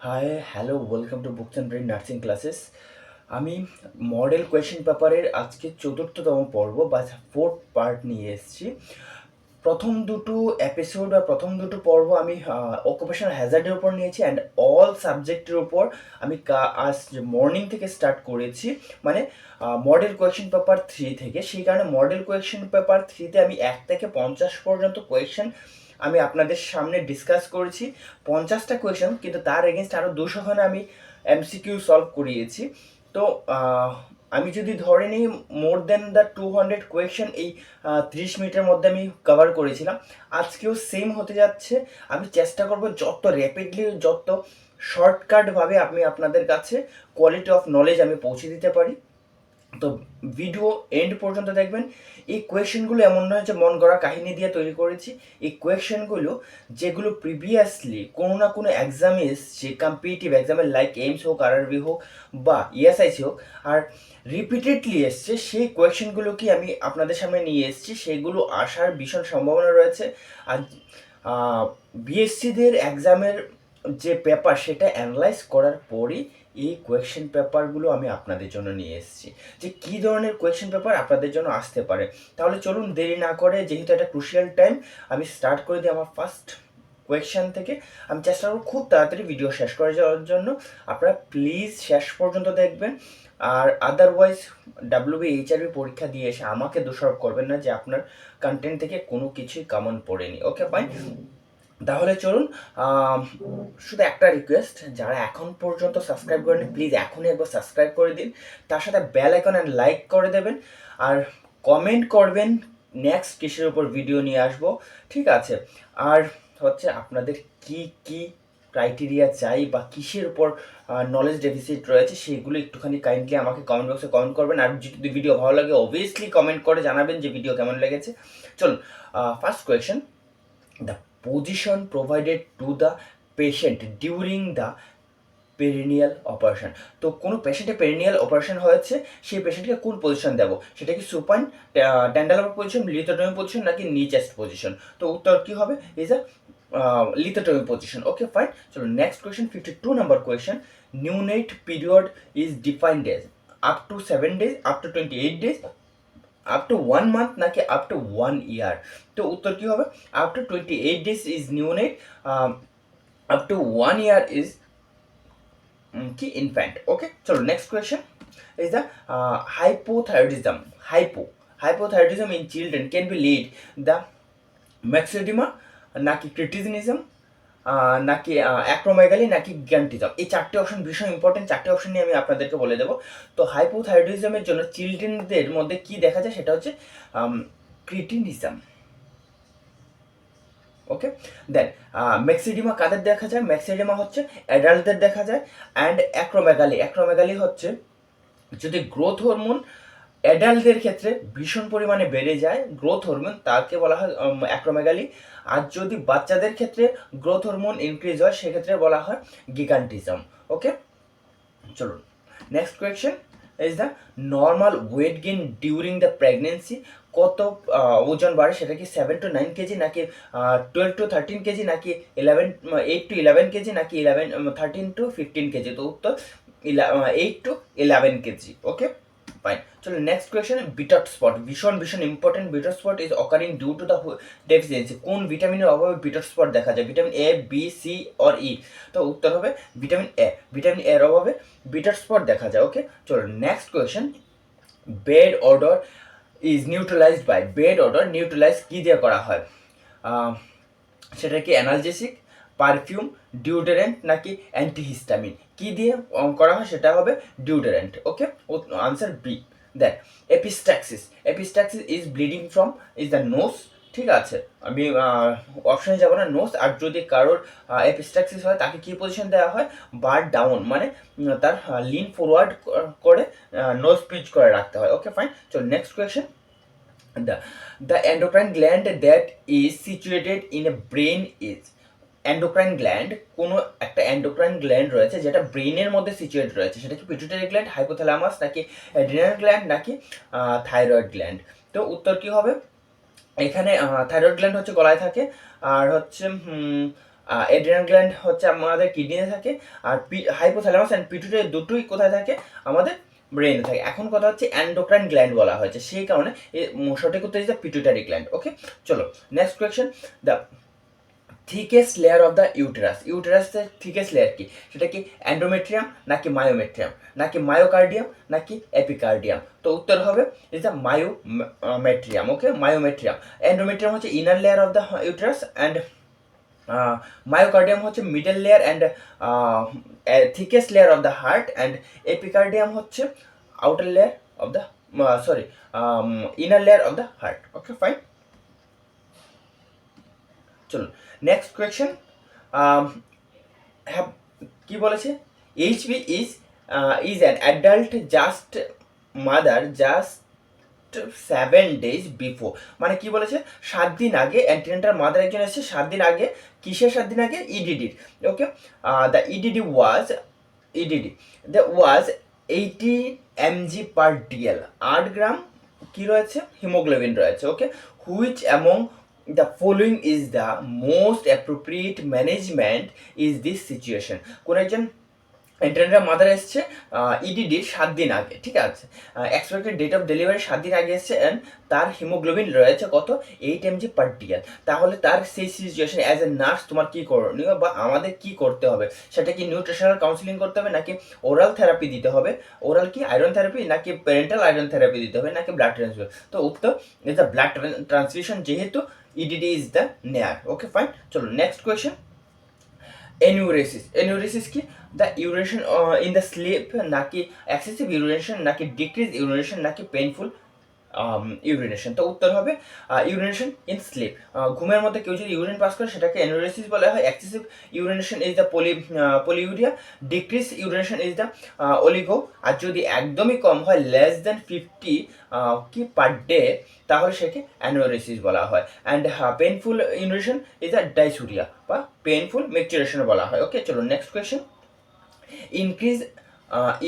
Hi hello welcome to books and brain nursing classes. আমি model question পেপারের আজকে চতুর্থতম পর্ব বা ফোর্থ পার্ট নিয়ে এসেছি। প্রথম দুটো এপিসোড বা প্রথম দুটো পর্ব আমি অকুপেশনাল হ্যাজার্ডের উপর নিয়েছি অ্যান্ড অল সাবজেক্টের উপর আমি আজ মর্নিং থেকে স্টার্ট করেছি, মানে মডেল কোয়েশ্চেন পেপার 3 থেকে। সেই কারণে মডেল কোয়েশ্চেন পেপার 3তে আমি 1 থেকে 50 পর্যন্ত কোয়েশ্চেন আমি আপনাদের সামনে ডিসকাস করেছি। 50টা কোয়েশ্চেন, কিন্তু তার এগেনস্ট আরও 200খানা আমি এমসিকিউ সলভ করিয়েছি। তো আমি যদি ধরে নিই মোর দেন দ্য 200 কোয়েশ্চেন এই 30 মিনিটের মধ্যে আমি কভার করেছিলাম। আজকেও সেম হতে যাচ্ছে। আমি চেষ্টা করব যত র্যাপিডলি, যত শর্টকাটভাবে আমি আপনাদের কাছে কোয়ালিটি অফ নলেজ আমি পৌঁছে দিতে পারি। তো ভিডিও এন্ড পর্যন্ত দেখবেন। এই কোয়েশ্চেনগুলো এমন নয় যে মন গড়া কাহিনী দিয়ে তৈরি করেছি। এই কোয়েশ্চেনগুলো যেগুলো প্রিভিয়াসলি কোনো না কোনো এক্সামে এসছে, কম্পিটিটিভ এক্সামে লাইক এইমস হোক, আরআরবি হোক বা ইএসআইসি হোক, আর রিপিটেডলি এসছে, সেই কোয়েশ্চেনগুলোকে আমি আপনাদের সামনে নিয়ে এসেছি। সেগুলো আসার ভীষণ সম্ভাবনা রয়েছে। আর বিএসসিদের এক্সামের যে পেপার সেটা অ্যানালাইজ করার পরই এই কোয়েশ্চেন পেপারগুলো আমি আপনাদের জন্য নিয়ে এসেছি, যে কী ধরনের কোয়েশ্চেন পেপার আপনাদের জন্য আসতে পারে। তাহলে চলুন দেরি না করে, যেহেতু একটা ক্রুশিয়াল টাইম, আমি স্টার্ট করে দিই আমার ফার্স্ট কোয়েশ্চেন থেকে। আমি চেষ্টা করব খুব তাড়াতাড়ি ভিডিও শেষ করে যাওয়ার জন্য। আপনারা প্লিজ শেষ পর্যন্ত দেখবেন। আর আদারওয়াইজ ডাব্লিউবিএইচআরবি পরীক্ষা দিয়ে এসে আমাকে দোষারোপ করবেন না যে আপনার কন্টেন্ট থেকে কোনো কিছুই কমন পড়েনি। Okay fine. তাহলে চলুন, শুধু একটা রিকোয়েস্ট, যারা এখন পর্যন্ত সাবস্ক্রাইব করেনি প্লিজ এখনই একবার সাবস্ক্রাইব করে দিন, তার সাথে বেল আইকন অ্যান্ড লাইক করে দেবেন, আর কমেন্ট করবেন নেক্সট কিসের উপর ভিডিও নিয়ে আসবো, ঠিক আছে? আর হচ্ছে আপনাদের কি কি ক্রাইটেরিয়া চাই বা কিসের উপর নলেজ ডেফিসিট রয়েছে সেগুলো একটুখানি কাইন্ডলি আমাকে কমেন্ট বক্সে কমেন্ট করবেন। আর যদি ভিডিও ভালো লাগে অবভিয়াসলি কমেন্ট করে জানাবেন যে ভিডিও কেমন লেগেছে। চলুন, first question, the position provided to the patient during the perineal operation. তো কোনো পেশেন্টের পেরিনিয়াল অপারেশন হয়েছে, সেই পেশেন্টকে কোন পজিশন দেবো? সেটা কি supine, Trendelenburg position, lithotomy position নাকি নি চেস্ট পজিশন? তো উত্তর কি হবে? Is a lithotomy position. Okay fine. চলো next question, 52 number question. Neonate period is defined as up to 7 days, up to 28 days, up to 1 month নাকি up to 1 year? তো উত্তর কি হবে? Up to 28 days is neonate, up to 1 year is কি infant. Okay চলো next question is the hypothyroidism. Hypothyroidism in children can be lead the myxedema নাকি cretinism নাকি acromegaly নাকি গ্যান্টিজম? এই চারটে অপশন ভীষণ ইম্পর্টেন্ট। চারটে অপশন নিয়ে আমি আপনাদেরকে বলে দেবো। তো হাইপোথাইরয়েডিজমের জন্য চিলড্রেনদের মধ্যে কি দেখা যায় সেটা হচ্ছে ক্রিটিনিজম। ওকে দেন ম্যাক্সিডিমা কাদের দেখা যায়? ম্যাক্সিডিমা হচ্ছে অ্যাডাল্টদের দেখা যায়। অ্যান্ড অ্যাক্রোমেগালি হচ্ছে যদি গ্রোথ হরমোন অ্যাডাল্টদের ক্ষেত্রে ভীষণ পরিমাণে বেড়ে যায় গ্রোথ হরমোন, তাকে বলা হয় অ্যাক্রোমেগালি। আর যদি বাচ্চাদের ক্ষেত্রে গ্রোথ হরমোন ইনক্রিজ হয় সেক্ষেত্রে বলা হয় গিগান্টিজম। ওকে চলুন next question is the normal weight gain during the pregnancy. কত ওজন বাড়ে? সেটা কি 7 to 9 কেজি নাকি 12 to 13 কেজি নাকি 8 to 11 কেজি নাকি 13 to 15 কেজি? তো উত্তর 8 to 11 কেজি। Okay fine. চলো নেক্সট কোয়েশ্চেন, বিটার স্পট ভীষণ ভীষণ important. Bitot's spot is occurring due to the deficiency. কোন ভিটামিনের অভাবে বিটার স্পট দেখা যায়? Vitamin A, B, C or E? তো উত্তর হবে ভিটামিন এ। ভিটামিন এর অভাবে বিটার স্পট দেখা যায়। ওকে চলো next question, bad odour is neutralized by. Bad odour neutralize কী দিয়ে করা হয়? সেটা কি অ্যানালজেসিক, পারফিউম, ডিওডোরেন্ট নাকি অ্যান্টিহিস্টামিন? কি দিয়ে করা হয়? সেটা হবে ডিওডোরেন্ট। Okay answer B. দেখ epistaxis is bleeding from is the nose. ঠিক আছে, আমি অপশনে যাবো না। নোজ। আর যদি কারোর এপিস্ট্যাক্সিস হয় তাকে কি পজিশন দেওয়া হয়? বার ডাউন, মানে তার লিন ফরওয়ার্ড করে নোজ পিচ করে রাখতে হয়। Okay fine. চলো next question, the the endocrine gland that is situated in a brain is। Endocrine gland, কোনো একটা এন্ডোক্রাইন গ্ল্যান্ড রয়েছে যেটা ব্রেনের মধ্যে সিচুয়েট রয়েছে, সেটা কি পিটুইটারি গ্ল্যান্ড, হাইপোথ্যালামাস নাকি অ্যাড্রিনাল গ্ল্যান্ড নাকি থাইরয়েড গ্ল্যান্ড? তো উত্তর কি হবে? এখানে থাইরয়েড গ্ল্যান্ড হচ্ছে গলায় থাকে, আর হচ্ছে এড্রিনাল গ্ল্যান্ড হচ্ছে আমাদের কিডনিতে থাকে, আর হাইপোথ্যালামাস অ্যান্ড পিটুইটারি দুটোই কোথায় থাকে, আমাদের ব্রেনে থাকে। এখন কথা হচ্ছে অ্যান্ডোক্রাইন গ্ল্যান্ড বলা হয়েছে, সেই কারণে সঠিক উত্তর is the pituitary gland. Okay, চলো next question. The thickest layer of the uterus, ইউটেরাসের থিকেস্ট লেয়ার কি? সেটা কি অ্যান্ডোমেট্রিয়াম নাকি মায়োমেট্রিয়াম নাকি মায়োকার্ডিয়াম নাকি এপিকার্ডিয়াম? তো উত্তর হবে is the myometrium. Okay, myometrium. Endometrium হচ্ছে inner layer of the uterus, and myocardium হচ্ছে middle layer and thickest layer of the heart, and epicardium হচ্ছে outer layer of the inner layer of the heart. Okay, fine. চলুন next question. কি বলেছে? HB is an adult just mother just 7 days before, মানে কি বলেছে? 7 দিন আগে antenatal mother একজন এসেছে 7 দিন আগে। কিসের 7 দিন আগে? ইডিডির। Okay, the EDD the was 80 mg per dl, 8 gram কি রয়েছে? হিমোগ্লোবিন রয়েছে। Okay, which among the following is the most appropriate management is this situation? কোন একজন অ্যান্টিনেটাল মাদার এসছে ইডিডির 7 দিন আগে, ঠিক আছে, এক্সপেক্টেড ডেট অফ ডেলিভারি 7 দিন আগে এসছে, অ্যান্ড তার হিমোগ্লোবিন রয়েছে কত? 8 mg per dl। তাহলে তার সেই সিচুয়েশন অ্যাজ এ নার্স তোমার কী করণীয় বা আমাদের কী করতে হবে? সেটা কি নিউট্রিশনাল কাউন্সিলিং করতে হবে, নাকি ওরাল থেরাপি দিতে হবে? ওরাল কি আয়রন থেরাপি, নাকি প্যারেন্টাল আয়রন থেরাপি দিতে হবে, নাকি ব্লাড ট্রান্সফিউশন? তো উত্তর ইজ দ্য ব্লাড ট্রান্সফিউশন, যেহেতু EDD is the near. Okay, fine. চলো নেক্সট কোয়েশ্চেন। এনিউরেসিস কি? The urination in the sleep, নাকি এক্সেসিভ ইউরিনেশন, নাকি ডিক্রিজ ইউরিনেশন, নাকি পেইনফুল ইউরিনেশন? তো উত্তর হবে ইউরিনেশন ইন স্লিপ। ঘুমের মধ্যে কেউ যদি ইউরিন পাস করে সেটাকে এনিউরেসিস বলা হয়। Excessive urination is the polyuria, decrease urination is the oligo. আর যদি একদমই কম হয়, লেস দেন 50 কি পার ডে, তাহলে সেকে অ্যানুরেসিস বলা হয়। And painful urination is the dysuria বা পেইনফুল মেকচুরেশন বলা হয়। ওকে, চলো next question. Increase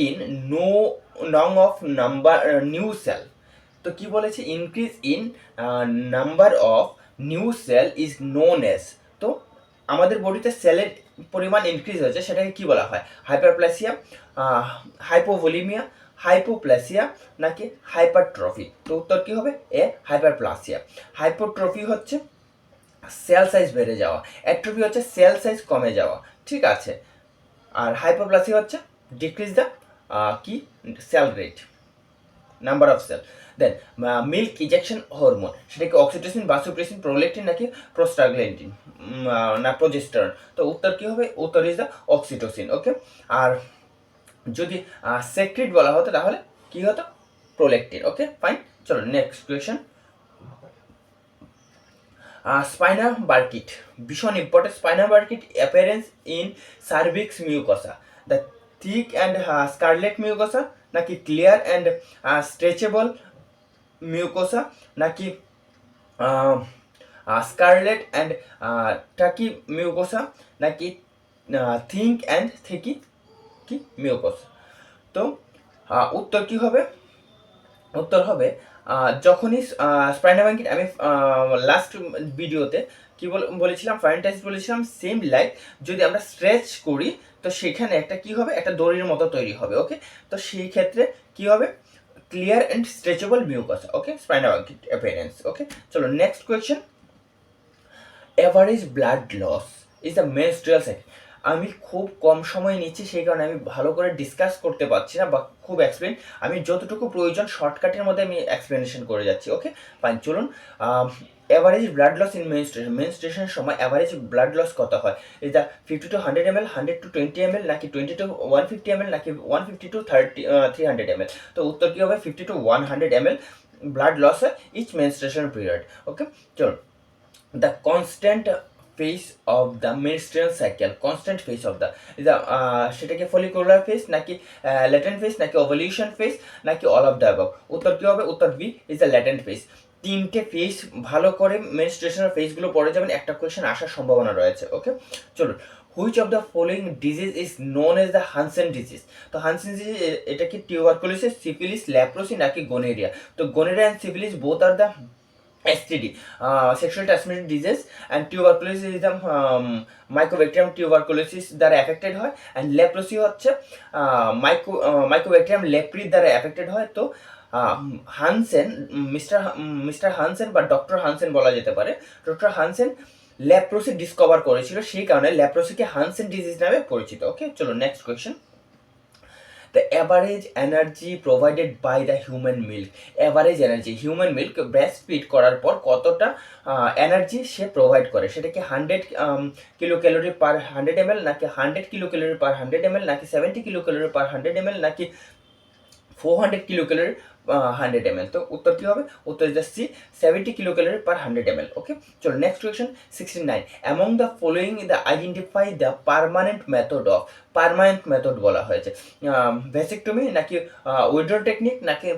in no of number new cell. তো কি বলেছে? Increase in number of new cell is known as. তো আমাদের বডিতে সেলের পরিমাণ ইনক্রিজ হয়েছে, সেটাকে কি বলা হয়? হাইপারপ্লাসিয়া, হাইপোভলিমিয়া, হাইপোপ্লাসিয়া, নাকি হাইপারট্রফি? তো উত্তর কি হবে? এ, হাইপারপ্লাসিয়া। হাইপোট্রফি হচ্ছে সেল সাইজ বেড়ে যাওয়া, অ্যাট্রফি হচ্ছে সেল সাইজ কমে যাওয়া, ঠিক আছে। আর হাইপোপ্লাসিয়া হচ্ছে ডিক্রিজ দ্য কি cell rate, number of cell. Then milk ejection hormone, সেটা কি অক্সিটোসিন, ভাসোপ্রেসিন, প্রোলেকটিন, নাকি প্রোস্টাগ্ল্যান্ডিন না প্রোজেস্টেরন? তো উত্তর কি হবে? উত্তর ইজ দ্য অক্সিটোসিন। ওকে, আর যদি সেক্রেট বলা হতো তাহলে কি হতো? প্রোলেকটিন। Okay, fine. চলো নেক্সট কোয়েশ্চেন। স্পাইনা বার্কিট, ভীষণ important. Spinnbarkeit appearance in cervix mucosa, the thick and scarlet mucosa, নাকি ক্লিয়ার অ্যান্ড স্ট্রেচেবল মিউকোসা, নাকি স্কারলেট অ্যান্ড টাকি মিউকোসা, নাকি থিঙ্ক অ্যান্ড থেকি কি মিউকোসা? তো উত্তর কি হবে? উত্তর হবে যখনই স্পাইনা বার্কিট, আমি লাস্ট ভিডিওতে কি বলেছিলাম? ফার্নেটাইজ বলেছিলাম, সেম লাইক যদি আমরা স্ট্রেচ করি তো সেখানে একটা কি হবে? একটা দড়ির মতো তৈরি হবে। ওকে, তো সেই ক্ষেত্রে কি হবে? Clear and stretchable mucus. Okay, spinnbarkeit appearance. Okay, চলো next question. Average blood loss is the menstrual cycle. আমি খুব কম সময় নিচ্ছি, সেই কারণে আমি ভালো করে ডিসকাস করতে পারছি না বা খুব এক্সপ্লেন, আমি যতটুকু প্রয়োজন শর্টকাটের মধ্যে আমি এক্সপ্লেনেশন করে যাচ্ছি। Okay, fine. চলুন, average blood loss in menstruation, মেনস্ট্রুয়েশনের সময় অ্যাভারেজ ব্লাড লস কত হয়? Is the 50 to 100 ml, 100 to 20 ml, নাকি 20 to 150 ml, নাকি 150 to 300 ml? তো উত্তর কী হবে? 50 to 100 ml ব্লাড লস হয় ইচ মেনস্ট্রুয়েশন পিরিয়ড। ওকে, চলুন। The constant phase of the menstrual cycle, constant phase of the সেটাকে ফলিকুলার ফেজ, নাকি ল্যাটেন্ট ফেজ, নাকি ওভুলেশন ফেজ, নাকি অল অফ দ্য অ্যাবভ? উত্তর কী হবে? উত্তর B is the latent phase. 3টে ফেজ ভালো করে মেনস্ট্রুয়েশনের ফেজগুলো পড়ে যাবেন, একটা কোয়েশ্চেন আসার সম্ভাবনা রয়েছে। ওকে, চলুন। Which of the following disease is known as the Hansen disease? তো হানসেন ডিজিজ এটা কি টিউবারকুলোসিস, সিফিলিস, ল্যাপ্রোসি, নাকি গোনেরিয়া? তো gonorrhoea and syphilis both are the STD, sexually transmitted disease, and tuberculosis is the mycobacterium tuberculosis দ্বারা affected হয়, and leprosy হচ্ছে Mycobacterium leprae দ্বারা affected হয়। তো হানসেন, মিস্টার হানসেন বা ডক্টর হানসেন বলা যেতে পারে, ডক্টর হানসেন লেপ্রোসি ডিসকভার করেছিল, সেই কারণে লেপ্রোসিকে হানসেন ডিজিজ নামে পরিচিত। ওকে, চলো next question. The average energy provided by the human milk, average energy, human milk breast feed করার পর কতটা এনার্জি সে প্রোভাইড করে, সেটা কি 100 কিলো ক্যালোরি পার 100 ml, নাকি 100 কিলো ক্যালোরি পার 100 ml, নাকি 70 কিলো ক্যালোরি পার 100 ml, নাকি 400 কিলো ক্যালোরি 100 ml? তো উত্তর কী হবে? উত্তর is the sea, 70 kilo calorie per 100 ml। ওকে, চলো next question 69। Among the following the identify the permanent method of, permanent method বলা হয়েছে, ভ্যাসেক্টমি, নাকি উইড্রো টেকনিক, নাকি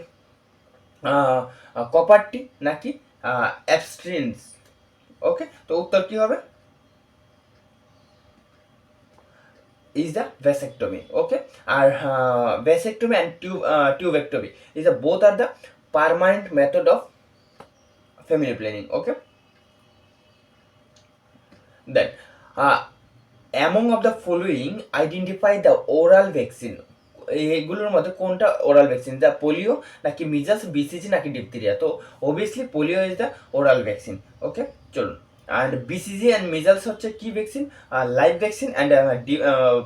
কপারটি, নাকি অ্যাবস্ট্রিন্স? ওকে, তো উত্তর কী হবে? is the vasectomy. Okay, R vasectomy and tubectomy is the both are the permanent method of family planning. Okay, then among of the following identify the oral vaccine, এইগুলোর মধ্যে কোনটা ওরাল ভ্যাকসিন, দ্য পোলিও, নাকি measles, BCG, নাকি diphtheria? তো obviously polio is the oral vaccine. Okay, চলুন। And BCG and measles হচ্ছে কি ভ্যাকসিন? Live vaccine. অ্যান্ড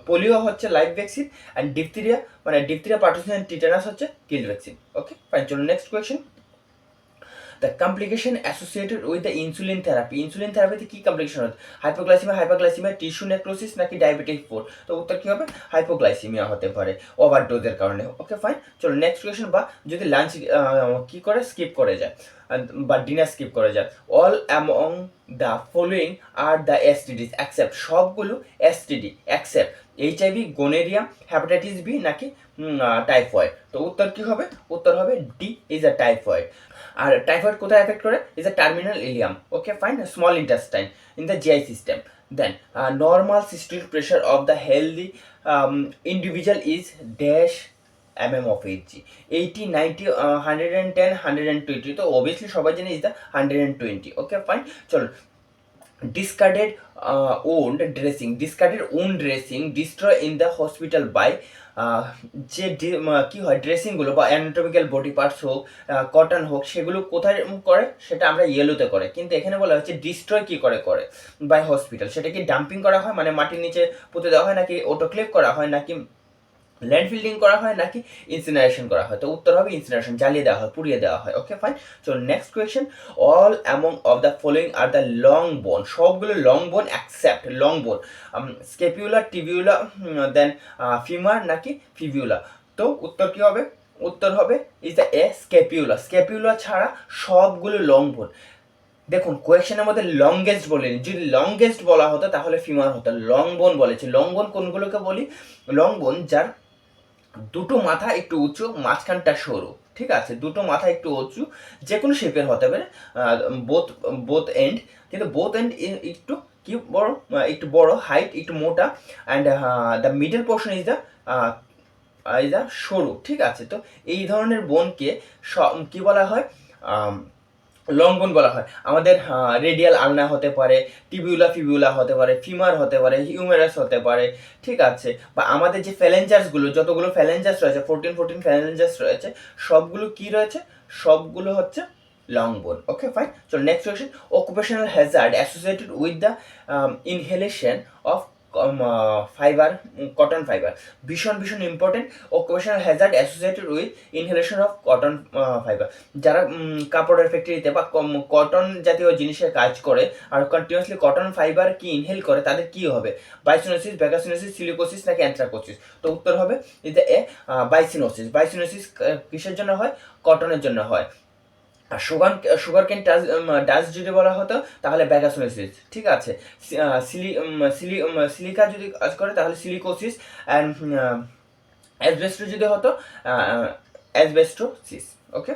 পোলিও হচ্ছে লাইভ ভ্যাকসিন, অ্যান্ড ডিপথেরিয়া মানে ডিপথেরিয়া, পার্টুসিস অ্যান্ড টিটানাস হচ্ছে কিল ভ্যাকসিন। ওকে, ফাইন, চলুন next question. The complication associated with the insulin therapy, insulin থেরাপিতে কী কমপ্লিকেশন হচ্ছে? হাইপোগ্লাইসিমিয়া, টিস্যু নেক্রোসিস, নাকি ডায়াবেটিক ফোর? তো উত্তর কী হবে? হাইপোগ্লাইসিমিয়া হতে পারে ওভারডোজের কারণে। ওকে, ফাইন, চলো নেক্সট কোয়েশ্চেন। বা যদি লাঞ্চ কী করে স্কিপ করে যায় বা ডিনার স্কিপ করে যায়, all among the following are the STDs except, সবগুলো STD except HIV, gonorrhoea, hepatitis B, নাকি টাইফয়েড? তো উত্তর কী হবে? উত্তর হবে ডি, ইজ আ টাইফয়েড। আর টাইফয়েড কোথায় এফেক্ট করে? Is a terminal ileum. Okay, fine, small intestine in the GI system. Then normal systemic pressure of the healthy individual is dash mm of Hg, 80, 90, 110, 120। তো obviously সবাই জানে is the 120। Okay, fine, চলো। discarded wound dressing, discarded wound dressing destroy in the hospital by যে কী হয় ড্রেসিংগুলো বা anatomical body parts হোক, cotton হোক, সেগুলো কোথায় করে? সেটা আমরা ইয়েলোতে করে, কিন্তু এখানে বলা হচ্ছে ডিস্ট্রয় কী করে করে বাই হসপিটাল। সেটা কি ডাম্পিং করা হয়, মানে মাটির নিচে পুঁতে দেওয়া হয়, নাকি অটোক্লেভ করা হয়, নাকি ল্যান্ড ফিল্ডিং করা হয়, নাকি ইনসিনারেশন করা হয়? তো উত্তর হবে ইনসিনারেশন, জ্বালিয়ে দেওয়া হয়, পুড়িয়ে দেওয়া হয়। Okay, fine, so next question. All among of the following are the long bone, সবগুলো লং বোন অ্যাকসেপ্ট লং বোন, স্কেপিউলা, টিবিউলা, দেন ফিমার, নাকি ফিবিউলা? তো উত্তর কী হবে? উত্তর হবে ইজ দ্য এ, স্কেপিউলা। স্কেপিউলা ছাড়া সবগুলো লং বোন। দেখুন, কোয়েশ্চেনের মধ্যে লংগেস্ট বলিনি, যদি লংগেস্ট বলা হতো তাহলে ফিমার হতো, লং বোন বলেছে। লং বোন কোনগুলোকে বলি? লং বোন যার দুটো মাথা একটু উঁচু, মাঝখানটা সরু, ঠিক আছে, দুটো মাথা একটু উঁচু, যে কোনো শেপের হতে পারে, বোথ এন্ড, কিন্তু বোথ এন্ড একটু কি বড়, একটু বড়, হাইট একটু মোটা, and the middle portion is the সরু, ঠিক আছে। তো এই ধরনের বোনকে কি বলা হয়? লং বোন বলা হয়। আমাদের রেডিয়াল আলনা হতে পারে, টিবিউলা ফিবিউলা হতে পারে, ফিমার হতে পারে, হিউমেরাস হতে পারে, ঠিক আছে। বা আমাদের যে ফ্যালেঞ্জাসগুলো, যতগুলো ফ্যালেঞ্জাস রয়েছে, 14 ফ্যালেঞ্জাস রয়েছে, সবগুলো কি রয়েছে? সবগুলো হচ্ছে লং বোন। ওকে, ফাইন, চলো next question. Occupational Hazard associated with the inhalation of fibre, cotton fibre, ভীষণ ভীষণ important. Occupational Hazard associated with inhalation of cotton fibre, যারা কাপড়ের ফ্যাক্টরিতে বা কটন জাতীয় জিনিসের কাজ করে আর কন্টিনিউয়াসলি কটন ফাইবার কি ইনহেল করে, তাদের কি হবে? বাইসিনোসিস, ভ্যাকাসিনোসিস, সিলিকোসিস, নাকি অ্যান্থ্রাকোসিস? তো উত্তর হবে ইজ দ্য এ, বাইসিনোসিস। বাইসিনোসিস কিসের জন্য হয়? কটনের জন্য হয়। আর সুগারকেন ডাস্ট যদি বলা হতো তাহলে ব্যাগাসোসিস, ঠিক আছে। সিলিকা যদি কাজ করে তাহলে সিলিকোসিস, অ্যান্ড অ্যাসবেস্টো যদি হতো asbestosis. Okay,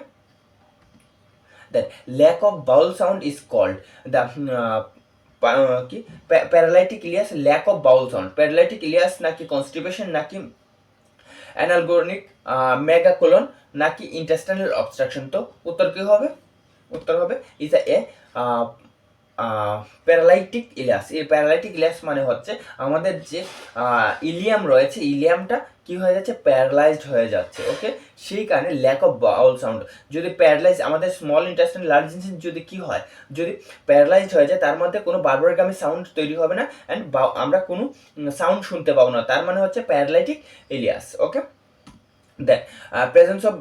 that lack of bowel sound is called the কি paralytic ileus, lack of bowel sound, paralytic ileus, নাকি কনস্টিপেশন, নাকি অ্যানালগোনিক মেগাকোলন, নাকি ইন্টেস্টাইনাল অবস্ট্রাকশন? তো উত্তর কী হবে? উত্তর হবে ইজ এ প্যারালাইটিক ইলিয়াস। এই প্যারালাইটিক ইলিয়াস মানে হচ্ছে আমাদের যে ইলিয়াম রয়েছে, ইলিয়ামটা কি হয়ে যাচ্ছে, প্যারালাইজড হয়ে যাচ্ছে। ওকে, সেই কারণে ল্যাক অফ বাউল সাউন্ড। যদি প্যারালাইজ আমাদের স্মল ইন্টেস্টাইন লার্জ ইন্টেস্টাইন যদি কি হয়, যদি প্যারালাইজড হয়ে যায়, তার মধ্যে কোনো বারবারগামী সাউন্ড তৈরি হবে না অ্যান্ড আমরা কোনো সাউন্ড শুনতে পাবো না, তার মানে হচ্ছে paralytic ileus. Okay, then presence of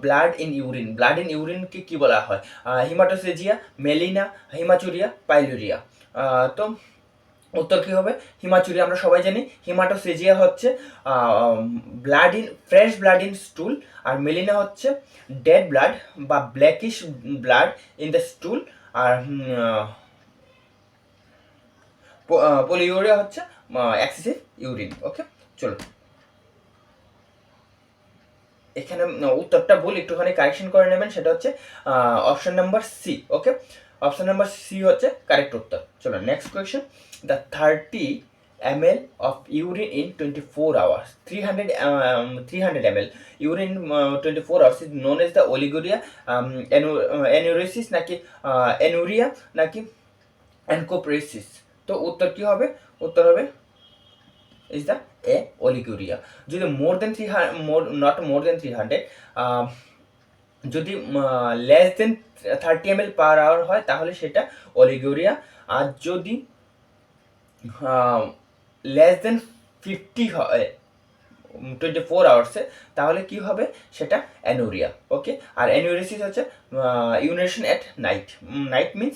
blood in urine. Blood in ইউরিনকে কী বলা হয়, হিমাটোসেজিয়া, মেলিনা, হিমাচুরিয়া, পাইলুরিয়া। তো উত্তর কী হবে, হিমাচুরিয়া। আমরা সবাই জানি হিমাটোসেজিয়া হচ্ছে blood in fresh blood in stool, আর মেলিনা হচ্ছে ডেড ব্লাড বা blackish blood in the stool, আর পলিউরিয়া হচ্ছে এক্সেসিভ ইউরিন। ওকে, চলো এখানে উত্তরটা ভুল, একটুখানি কারেকশন করে নেবেন, সেটা হচ্ছে অপশন নাম্বার সি। ওকে, অপশন নাম্বার সি হচ্ছে কারেক্ট উত্তর। চলো next question, the 30 ml of urine in 24 hours, 300 ml urine in 24 hours is known as the oliguria, enuresis নাকি anuria নাকি encopresis। তো উত্তর কি হবে, উত্তর হবে is the a oliguria। যদি not more than 300, যদি less than 30 ml per hour হয় তাহলে সেটা অলিগুরিয়া, আর যদি লেস দেন 50 হয় 24 আওয়ার্সে তাহলে কি হবে, সেটা অ্যানুরিয়া। ওকে, আর অ্যানুরিসিস হচ্ছে urination at night, night means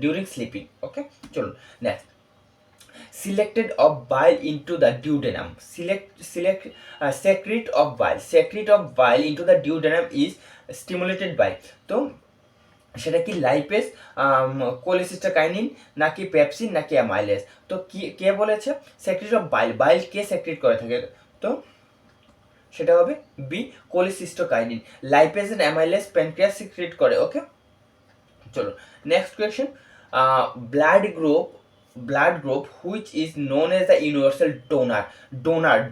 during sleeping. Okay, চলুন next, selected of bile into the duodenum, secrete of bile into the duodenum is stimulated by। তো সেটা কি লাইপেজ, কোলিসিস্টাকাইনিন নাকি পেপসিন নাকি অ্যামাইলেজ। তো কে বলেছে সেক্রেট অফ বাইল, বাইল কে সেক্রেট করে থাকে, তো সেটা হবে B cholecystokinin. Lipase and amylase pancreas secrete করে। ওকে, চলো next question, blood group which is known as the universal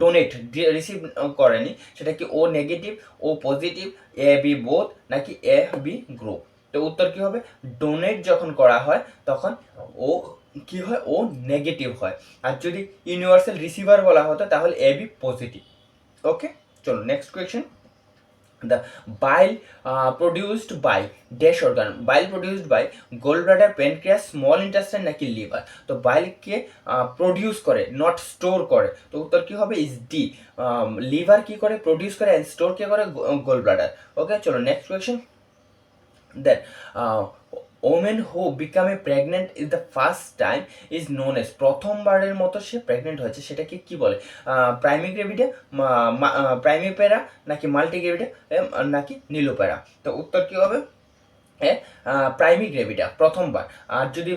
donate receive করেনি, সেটা কি O negative, O positive, A B both নাকি এ বি গ্রুপ। তো উত্তর কি হবে, ডোনেট যখন করা হয় তখন ও কি হয়, ও নেগেটিভ হয়, আর যদি ইউনিভার্সাল রিসিভার বলা হতো তাহলে এ বি পজিটিভ। ওকে, চলো next question, the bile produced by dash organ, bile produced by gallbladder, pancreas, small intestine নাকি লিভার। তো বাইলকে প্রডিউস করে, নট স্টোর করে, তো উত্তর কি হবে ইজ ডি, লিভার কি করে প্রডিউস করে অ্যান্ড স্টোর কে করে গোল ব্লাডার। ওকে, চলো next question, then women who become a pregnant is the first time is known as, প্রথমবারের মতো সে প্রেগনেন্ট হয়েছে সেটাকে কি বলে, প্রাইমিগ্রেভিডা, প্রাইমিপেরা নাকি মাল্টিগ্রেভিডা নাকি নীলোপেরা। তো উত্তর কি হবে, প্রাইমিগ্রেভিডা প্রথমবার, আর যদি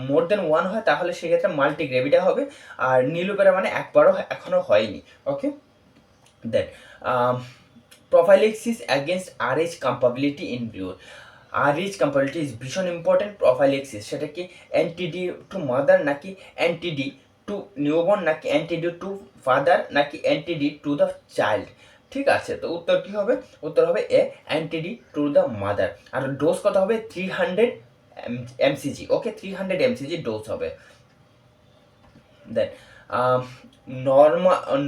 মোর দেন ওয়ান হয় তাহলে সেক্ষেত্রে মাল্টিগ্রেভিডা হবে, আর নীলোপেরা মানে একবারও এখনো হয়নি। Okay, then prophylaxis against Rh compatibility in brewed. Rh compatibility is ভীষণ ইম্পর্টেন্ট। প্রোফাইলেক্সিস সেটা কি অ্যান্টিডি টু মাদার নাকি অ্যান্টিডি টু নিউবর্ন নাকি অ্যান্টিডি টু ফাদার নাকি অ্যান্টিডি টু দ্য চাইল্ড। ঠিক আছে, তো উত্তর কি হবে, উত্তর হবে A anti-D to the mother, আর ডোজ কত হবে 300 mcg। ওকে, 300 mcg ডোজ হবে। Then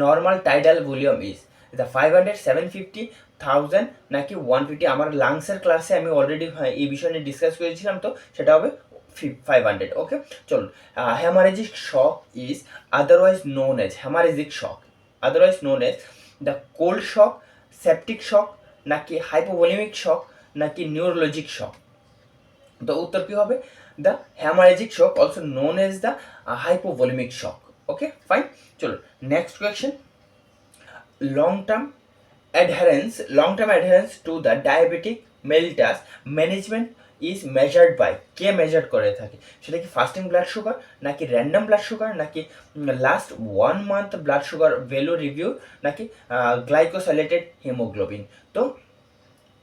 normal tidal volume is the 500, 750, 1000 নাকি 150। আমার লাংসের ক্লাসে আমি অলরেডি এই বিষয় নিয়ে ডিসকাস করেছিলাম, তো সেটা হবে 500। ওকে, চলুন, haemorrhagic shock is otherwise known as, haemorrhagic shock otherwise known as the cold shock, septic shock নাকি হাইপোভলিমিক শক নাকি নিউরোলজিক শক। তো উত্তর কি হবে, the haemorrhagic shock also known as the hypovolaemic shock. Okay, fine, চলো next question, long term adherence to the diabetic mellitus management is measured by, K measure করে থাকে, সেটা কি ফাস্টিং ব্লাড সুগার নাকি র্যান্ডম ব্লাড সুগার নাকি last 1 month blood sugar value review নাকি গ্লাইকোসাইলেটেড haemoglobin. তো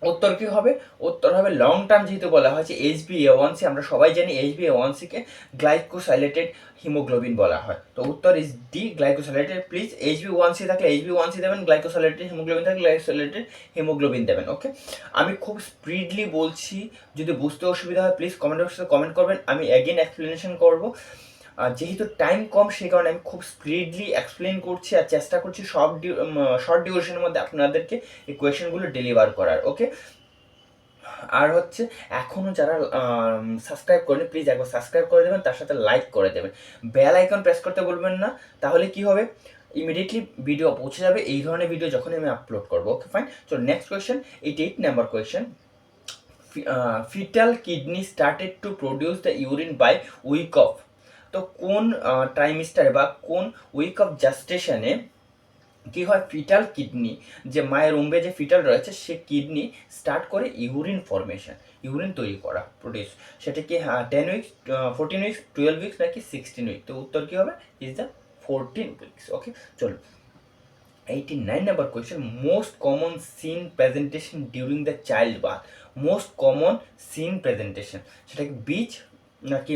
উত্তর কি হবে? উত্তর হবে লং টার্ম, যেহেতু বলা হয়েছে HbA1c, আমরা সবাই জানি HbA1c কে গ্লাইকোসাইলেটেড হিমোগ্লোবিন বলা হয়। তো উত্তর ইজ ডি, গ্লাইকোসাইলেটেড। প্লিজ HbA1c থাকলে HbA1c দেবেন, গ্লাইকোসাইলেটেড হিমোগ্লোবিন থাকলে গ্লাইকোসাইলেটেড হিমোগ্লোবিন দেবেন। ওকে, আমি খুব স্পিডলি বলছি, যদি বুঝতে অসুবিধা হয় প্লিজ কমেন্ট বক্সে কমেন্ট করবেন, আমি অ্যাগেন এক্সপ্লেনেশন করব। যেহেতু টাইম কম, সেই কারণে আমি খুব স্পিডলি এক্সপ্লেন করছি আর চেষ্টা করছি শর্ট ডিউরেশনের মধ্যে আপনাদেরকে এই কোয়েশনগুলো ডেলিভার করার। ওকে, আর হচ্ছে এখনও যারা সাবস্ক্রাইব করেন প্লিজ একবার সাবস্ক্রাইব করে দেবেন, তার সাথে লাইক করে দেবেন, বেল আইকন প্রেস করতে বলবেন না। তাহলে কি হবে, ইমিডিয়েটলি ভিডিও পৌঁছে যাবে এই ধরনের ভিডিও যখনই আমি আপলোড করবো। ওকে ফাইন, তো next question, 88 number question. Foetal kidney started to produce the urine by week of. তো কোন ট্রাইমিস্টারে বা কোন উইক অফ জাস্টেশনে কি হয়, ফিটাল কিডনি, যে মায়ের উম্বে যে ফিটাল রয়েছে সে কিডনি স্টার্ট করে ইউরিন ফর্মেশন, ইউরিন তৈরি করা, প্রডিউস। সেটা কি 10 উইক্স, 14 উইক্স, 12 উইক্স নাকি 16 উইক? তো উত্তর কি হবে, ইজ দ্য 14 উইক্স। ওকে, চলো 89 number question, most common sin presentation during the child birth. Most common sin presentation, সেটা কি বিচ নাকি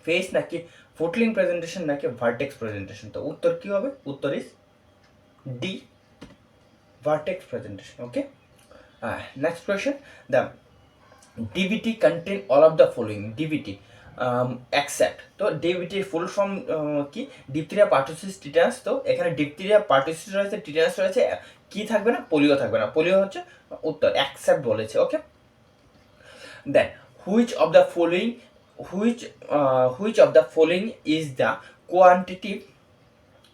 ফেস নাকি ফুটলিং প্রেজেন্টেশন নাকি ভার্টেক্স প্রেজেন্টেশন? তো উত্তর কি হবে, উত্তর is D, vertex presentation. Okay, next question, the DVT contain all of the following. DVT except, তো DVT ফুল ফর্ম কি, ডিপথেরিয়া পার্টুসিস টিটানাস। তো এখানে ডিপথেরিয়া পার্টুসিস রয়েছে, টিটানাস রয়েছে, কি থাকবে না, পোলিও থাকবে না, পোলিও হচ্ছে উত্তর, অ্যাকসেপ্ট বলেছে। Okay, then which of the following, which of the following is the quantitative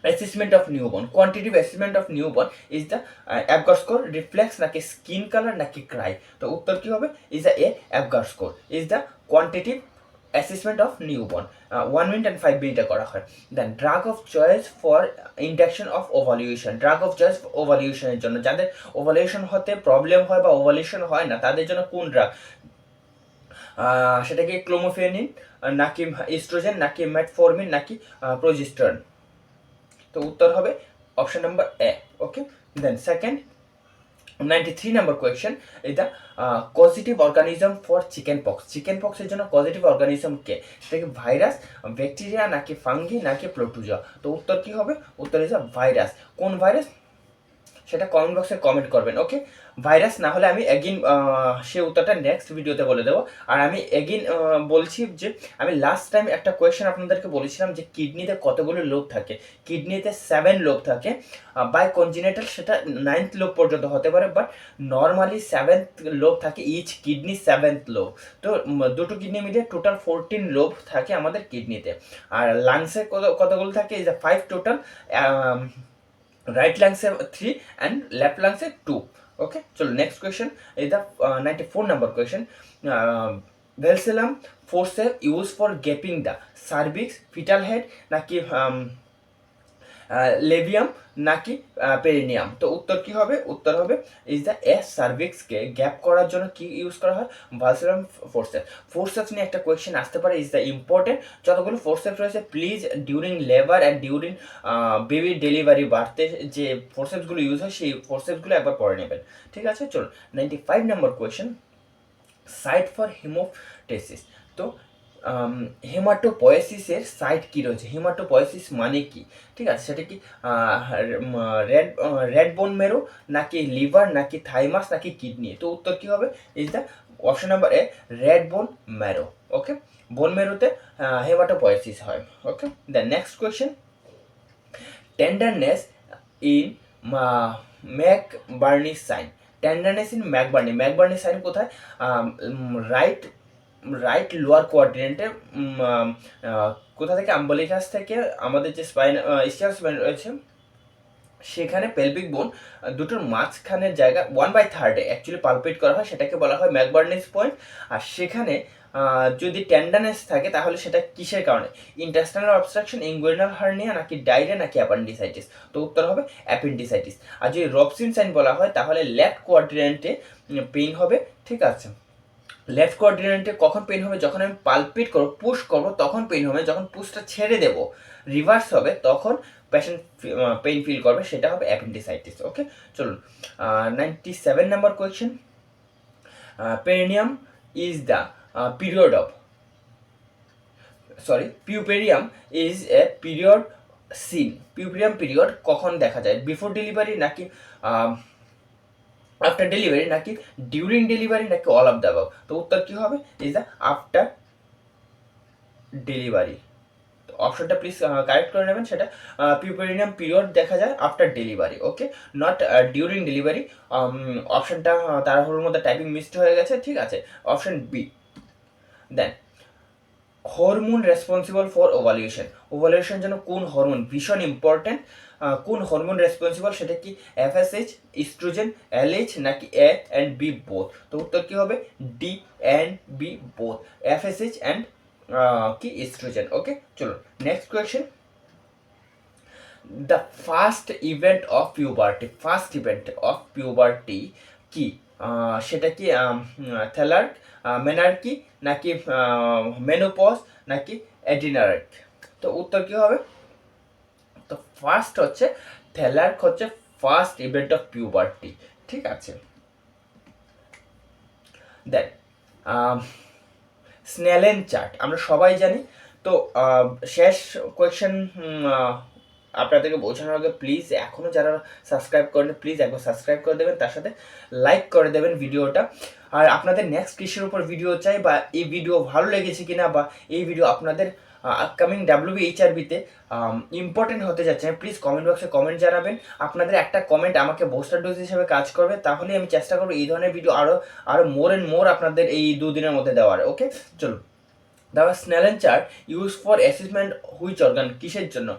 assessment of newborn, quantitative assessment of newborn is the Apgar score, reflex নাকি skin color নাকি cry? তো উত্তর কি হবে, is the A, Apgar score is the quantitative assessment of newborn। 1 minute and 5 minute করা হয়। Then drug of choice for induction of ovulation, drug of choice ওভালিউশনের জন্য, যাদের ওভালিউশন হতে প্রবলেম হয় বা ওভালিউশন হয় না তাদের জন্য কোন ড্রাগ, সেটা কি ক্লোমোফেনিন নাকি ইস্ট্রোজেন নাকি মেটফর্মিন নাকি প্রোজেস্টেরন? তো উত্তর হবে option number A. Okay, then second 93 number question, এটা positive organism for chicken pox. Chicken পক্সের জন্য পজিটিভ অর্গানিজম কে, সেটা কি ভাইরাস, ব্যাকটেরিয়া নাকি ফাঙ্গি নাকি প্লোটুজা? তো উত্তর কি হবে, উত্তর হচ্ছে ভাইরাস। কোন ভাইরাস সেটা কমেন্ট বক্সে কমেন্ট করবেন। ওকে, ভাইরাস না হলে আমি এগেইন সে উত্তরটা নেক্সট ভিডিওতে বলে দেবো। আর আমি এগেইন বলছি যে আমি লাস্ট টাইম একটা কোয়েশ্চেন আপনাদেরকে বলেছিলাম যে কিডনিতে কতগুলো লোব থাকে, কিডনিতে 7 লোব থাকে, বাই কনজিনেটাল সেটা 9th লোব পর্যন্ত হতে পারে, বাট নর্মালি 7th লোব থাকে, ইচ কিডনি 7th লোব। তো দুটো কিডনি মিলিয়ে টোটাল 14 লোব থাকে আমাদের কিডনিতে। আর লাংসে কতগুলো থাকে, এই যে 5 টোটাল, রাইট লাংসে 3 অ্যান্ড লেফট লাংসে 2। ওকে, চলো নেক্সট কোয়েশ্চেন, এই the 94 number question, vulsellum forceps use for gaping the cervix, fetal head নাকি লেভিয়াম নাকি পেরিনিয়াম? তো উত্তর কি হবে, উত্তর হবে ইজ দ্য এ, সার্ভিক্সকে গ্যাপ করার জন্য কি ইউজ করা হয়, ভালসেরাম ফোর্সেপ। ফোর্সেপস নিয়ে একটা কোয়েশ্চেন আসতে পারে, ইজ দ্য ইম্পর্টেন্ট, যতগুলো ফোর্সেপস রয়েছে please during labour and during baby delivery, বাড়তে যে ফোর্সেপসগুলো ইউজ হয় সেই ফোর্সেপসগুলো একবার পড়ে নেবেন। ঠিক আছে, চলো 95 নাম্বার কোয়েশ্চেন, সাইট ফর হিমোটেসিস। তো হেমাটোপয়েসিসের সাইট কী রয়েছে, হেমাটোপয়েসিস মানে কি? ঠিক আছে, সেটা কি রেড বোন মেরো নাকি লিভার নাকি থাইমাস নাকি কিডনি? তো উত্তর কি হবে, is the option number A, red bone marrow. Okay, bone মেরোতে হেমাটোপয়েসিস হয়। Okay, the next question, tenderness in McBurney sign. Tenderness in McBurney, McBurney sign কোথায়, রাইট লোয়ার কোয়াড্রেন্টে, কোথা থেকে, আম্বলিকাস থেকে আমাদের যে স্পাইন স্কিয়াল স্পাইন রয়েছে সেখানে পেলভিক বোন দুটোর মাঝখানের জায়গা 1/3 অ্যাকচুয়ালি পালপেট করা হয়, সেটাকে বলা হয় ম্যাকবার্নিস পয়েন্ট। আর সেখানে যদি টেন্ডারনেস থাকে তাহলে সেটা কিসের কারণে, ইন্টেস্টাইনাল অবস্ট্রাকশন, ইনগুইনাল হার্নিয়া নাকি ডায়রিয়া নাকি অ্যাপেন্ডিসাইটিস? তো উত্তর হবে অ্যাপেন্ডিসাইটিস। আর যদি রবসিন সাইন বলা হয় তাহলে লেফট কোয়াড্রেন্টে পেইন হবে। ঠিক আছে, লেফট কোয়াড্রেন্টে কখন পেইন হবে, যখন আমি পালপিট করবো, পুশ করবো তখন পেইন হবে, যখন পুশটা ছেড়ে দেবো রিভার্স হবে তখন পেশেন্ট পেইন ফিল করবে, সেটা হবে অ্যাপেন্ডিসাইটিস। ওকে, চলুন 97 number question, perineum is the period of puerperium is a period seen. Puerperium period কখন দেখা যায়, বিফোর ডেলিভারি নাকি আফটার ডেলিভারি নাকি ডিউরিং ডেলিভারি নাকি অল অফ দ্য অ্যাবাভ? তো উত্তর কী হবে, ইজ দ্য আফটার ডেলিভারি। তো অপশনটা প্লিজ কারেক্ট করে নেবেন, সেটা পিউপেরিয়াম পিরিয়ড দেখা যায় after delivery, okay, not during delivery. অপশনটা তাড়াহুড়োর মধ্যে টাইপিং মিসড হয়ে গেছে, ঠিক আছে, option B. Then hormone responsible for ovulation. ওভালিউশনের জন্য কোন হরমোন ভীষণ ইম্পর্টেন্ট, কোন হরমোন রেসপন্সিবল, সেটা কি এফএসএইচ, ইস্ট্রোজেন, এলএইচ নাকি এ অ্যান্ড বি বোথ? তো উত্তর কি হবে, D and B both, FSH and কি ইস্ট্রোজেন, ওকে। চলো next question. The first event of puberty, first event of puberty কি? সেটা কি থ্যালার্ক, মেনার্কি নাকি মেনোপজ নাকি অ্যাডিনার্ক? তো উত্তর কি হবে, তো ফার্স্ট হচ্ছে থ্যালার্ক, হচ্ছে ফার্স্ট ইভেন্ট অফ পিউবার্টি, ঠিক আছে। দেন স্নেলেন চার্ট আমরা সবাই জানি। তো শেষ কোয়েশ্চেন আপনাদেরকে বোঝানোর আগে প্লিজ এখনও যারা সাবস্ক্রাইব করেন প্লিজ একবার সাবস্ক্রাইব করে দেবেন, তার সাথে লাইক করে দেবেন ভিডিওটা। আর আপনাদের নেক্সট কিসের উপর ভিডিও চাই, বা এই ভিডিও ভালো লেগেছে কিনা, বা এই ভিডিও আপনাদের আপকামিং WBHRBতে ইম্পর্টেন্ট হতে যাচ্ছে, প্লিজ কমেন্ট বক্সে কমেন্ট জানাবেন। আপনাদের একটা কমেন্ট আমাকে বুস্টার ডোজ হিসেবে কাজ করবে, তাহলে আমি চেষ্টা করবো এই ধরনের ভিডিও আরও মোর অ্যান্ড মোর আপনাদের এই দুদিনের মধ্যে দেওয়ার, ওকে। চলুন, the Snellen chart use for assessment which organ, কিসের জন্য,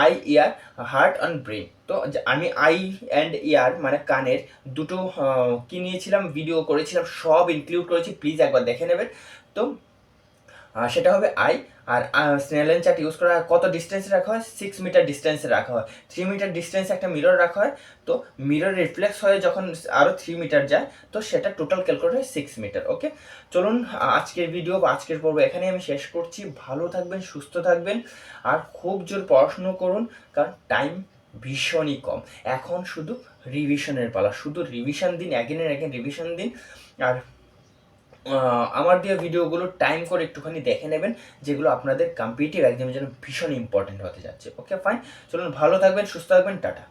I, year, heart and brain. তো আমি আই অ্যান্ড ইয়ার মানে কানের দুটো কি নিয়েছিলাম, ভিডিও করেছিলাম, সব ইনক্লুড করেছি, প্লিজ একবার দেখে নেবেন। তো সেটা হবে আই। আর স্নেলেন চার্ট ইউজ করা কত ডিস্টেন্সে রাখা হয়, 6 মিটার ডিস্টেন্সে রাখা হয়। 3 মিটার ডিস্টেন্সে একটা মিরর রাখা হয়, তো মিরর রিফ্লেক্স হয়ে যখন আরও 3 মিটার যায়, তো সেটা টোটাল ক্যালকুলেট হয় 6 মিটার, ওকে। চলুন আজকের ভিডিও বা আজকের পর্ব এখানেই আমি শেষ করছি। ভালো থাকবেন, সুস্থ থাকবেন, আর খুব জোর পড়াশুনো করুন, কারণ টাইম ভীষণই কম। এখন শুধু রিভিশনের পালা, শুধু রিভিশন দিন, অ্যাগেন রিভিশন দিন। আর আমার দেওয়া ভিডিওগুলো টাইম করে একটুখানি দেখে নেবেন, যেগুলো আপনাদের কম্পিটিটিভ এক্সামের জন্য ভীষণ ইম্পর্টেন্ট হতে যাচ্ছে, ওকে ফাইন। চলুন ভালো থাকবেন, সুস্থ থাকবেন, টাটা।